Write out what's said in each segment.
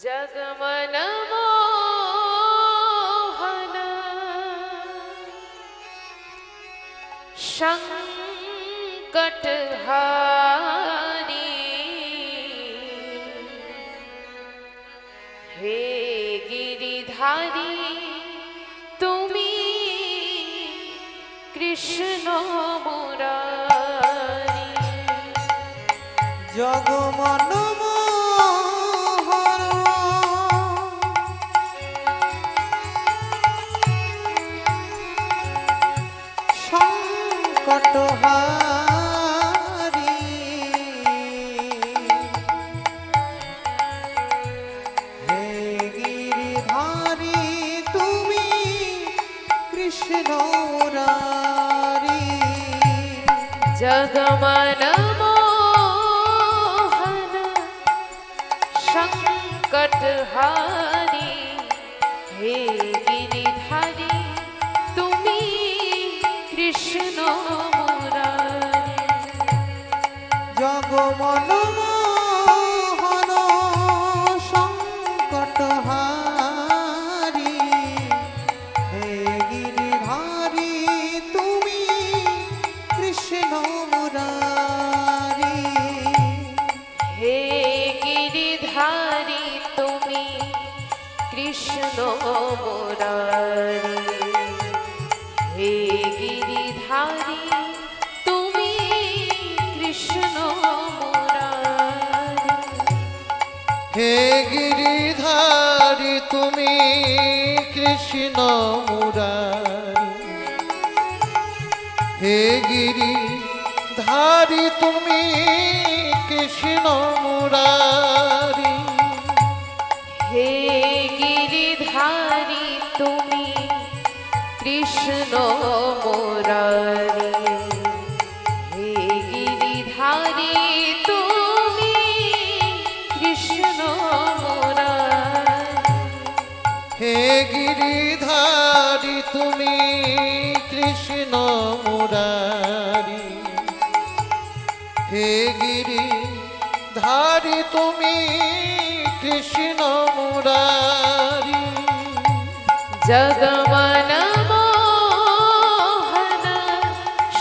जगमन मोहन संकटहारी हे गिरिधारी तुमी कृष्ण मुरारी जगमन संकटहारी हे गिरिधारी तुमी कृष्ण मुरारी जगमन मोहन संकटहारी हे गिरिधारी तुमी कृष्ण मुरारी जगमन मोहन संकटहारी हे गिरिधारी तुमी कृष्ण मुरारी हे गिरिधारी तुमी कृष्ण मुरारी हे गिरिधारी तुमी कृष्ण मुरारी हे गिरिधारी तुमी कृष्ण मुरारी हे गिरिधारी तुमी कृष्ण मुरारी हे गिरिधारी तुमी कृष्ण मुरारी हे गिरिधारी तुमी कृष्ण मुरारी हे गिरिधारी तुमी कृष्ण मुरारी हे गिरिधारी तुमी कृष्ण मुरारी जगमन मोहन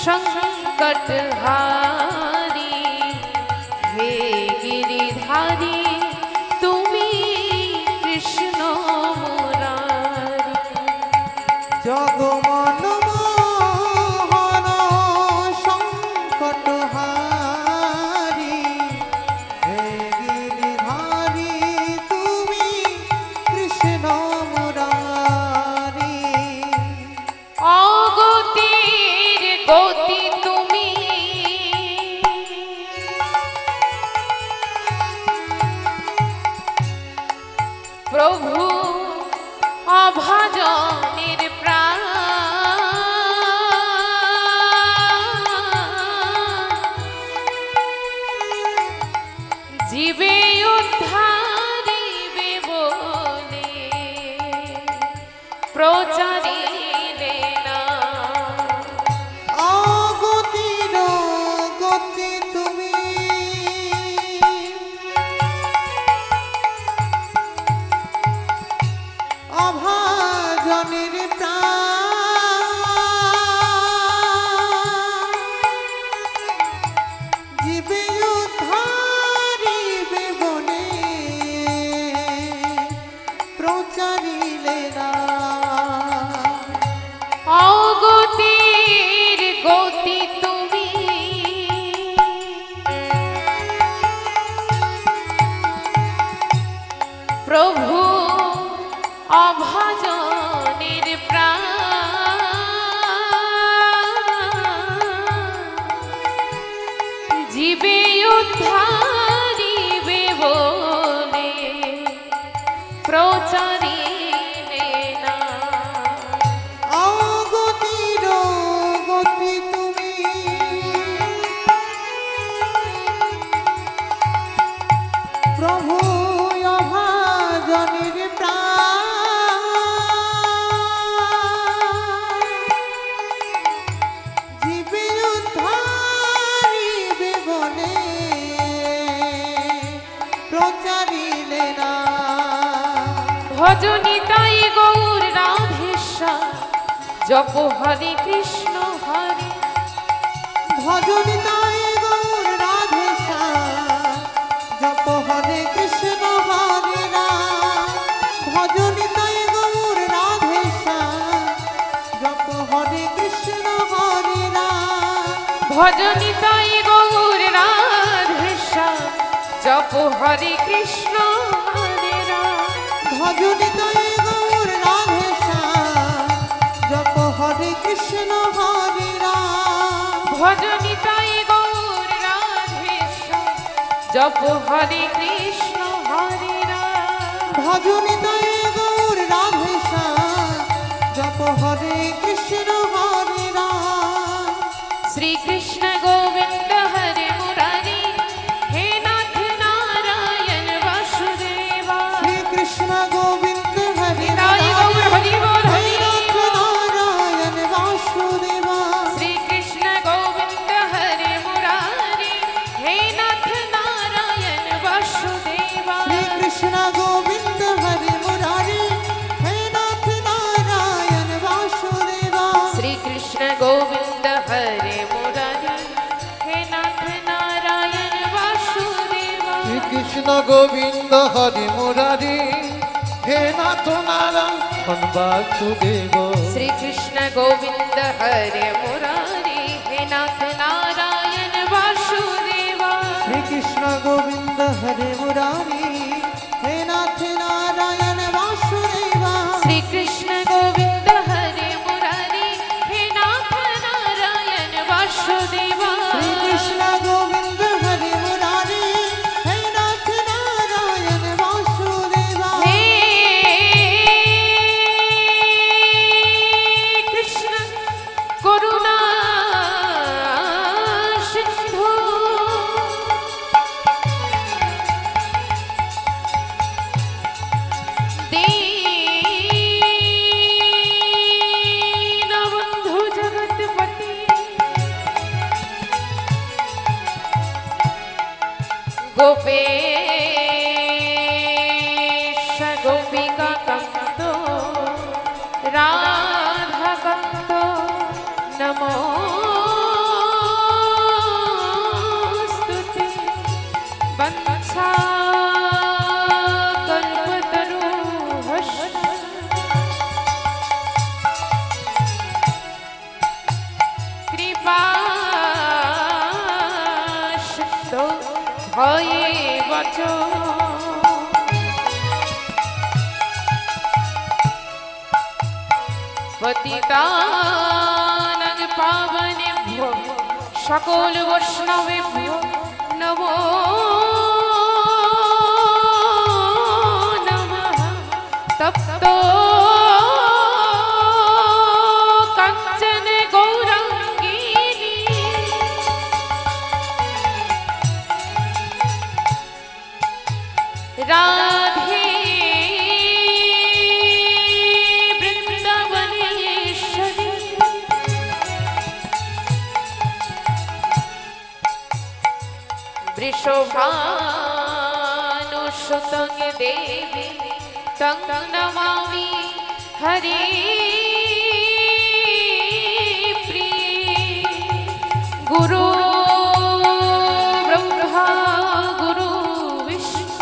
संकटहारी हे गिरिधारी तुमी कृष्ण मुरारी जगमन मोहन संकटहारी हे गिरिधारी तुमी कृष्ण मुरारी अगतिर गति तुमी प्रभु अभाजनेर प्राण जीवे उद्धारिबे बोले प्रचारिले ना अगतिर गति तुमी अभाजनेर प्राण जीवे उद्धारिबे बने प्रचारिले ना अगतिर गति तुमी प्रभु अभाजनेर प्राण जीवे उद्धारिबे बोले प्रचारिले ना अगतिर गति तुमी प्रभु अभाजनेर प्राण जीवे उद्धारिबे বলে প্রচারিলে না। ভজনিতাই গৌর রাধেশ্যাম জপ হরে কৃষ্ণ হরে ভজনিতায় গৌর রাধেশ্যাম জপ হরে কৃষ্ণ হরে রাম ভজনিতায় গৌর রাধেশ্যাম জপ হরে কৃষ্ণ হরে রাম ভজনিতাই গৌর রাধেশ্যাম জপ হরে কৃষ্ণ হরে রাম ভজনিতায় গৌর রাধেশ্যাম জপ হরে কৃষ্ণ হরে রাম ভজনিতাই গৌর রাধেশ্যাম জপ হরে কৃষ্ণ হরে রাম ভজনিতায় গৌর রাধেশ্যাম জপ হরে কৃষ্ণ হরে রাম শ্রীকৃষ্ণ গোবিন্দ হরে মুরারি হে নাথ নারায়ণ বাসুদেবা শ্রীকৃষ্ণ গোবিন্দ হরে নিতাই গৌর হরি বল হরি নাথ বল। নারায়ণ বাসুদেবা শ্রীকৃষ্ণ গোবিন্দ হরে মুরারি হে নাথ নারায়ণ বাসুদেবা শ্রীকৃষ্ণ গোবিন্দ হরে মুরারি হে নাথ নারায়ণ বাসুদেবা শ্রীকৃষ্ণ গোবিন্দ হরে মুরারি হে নাথ নারায়ণ বাসুদেবা কৃষ্ণ গোবিন্দ হরি মুরারি হে নাথ নারায়ণ বাসুদেব শ্রীকৃষ্ণ গোবিন্দ হরে মুরারি হে নাথ নারায়ণ বাসুদেবা শ্রীকৃষ্ণ গোবিন্দ হরে মুরারি হে নাথ নারায়ণ বাসুদেবা শ্রীকৃষ্ণ গোবিন্দ হরে মুরারি হে নাথ নারায়ণ বাসুদেবা শ্রীকৃষ্ণ গোবিন্দ হরে মুরারি হে নাথ নারায়ণ বাসুদেবা হে কৃষ্ণ করুণা সিন্ধু দীনবন্ধু জগৎপতি গোপেশ গোপিকা কান্ত রাধা কান্ত নমোস্তুতে বৎসা কল্পতরুহ্য কৃপা সিন্ধু ভয়ে বচ পতিতানাং পাবনেভ্যো সকল বৈষ্ণবেভ্যো নমো নমঃ তপ্ত কাঞ্চন গৌরাঙ্গিনী রাধে বৃন্দাবনেশ্বরী বৃষভানুসুতং দেবী তং নমামি হরে প্রিয়ে গুরু ব্রহ্মা গুরু বিষ্ণু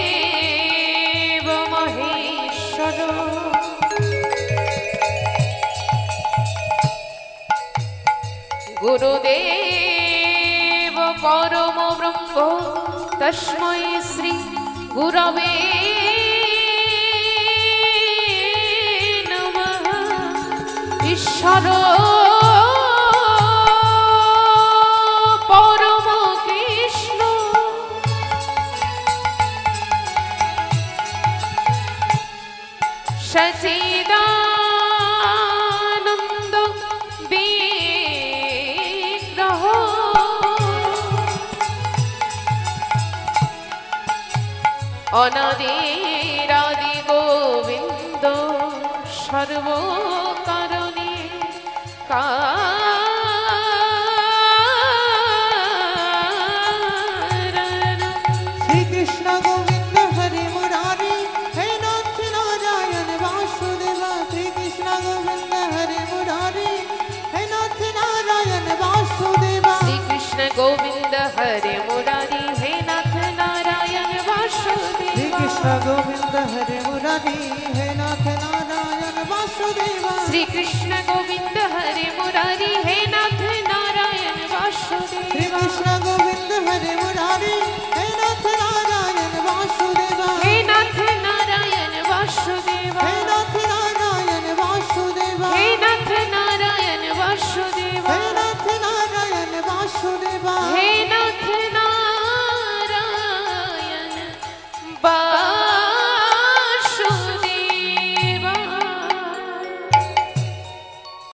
গুরুদেব মহেশ্বর গুরুদেব পরম ব্রহ্ম তস্मै শ্রী গুরবে নমঃ ঈশ্বর পরম কৃষ্ণ সচিদানন্দ বিগ্রহ অনাদিরাদি গোবিন্দ সর্বকারণে गोविंद हरे मुरारी हे नाथ नारायण वासुदेवा श्री कृष्ण गोविंद हरे मुरारी हे नाथ नारायण वासुदेवा श्री कृष्ण गोविंद हरे मुरारी हे नाथ नारायण वासुदेवा श्री कृष्ण गोविंद हरे मुरारी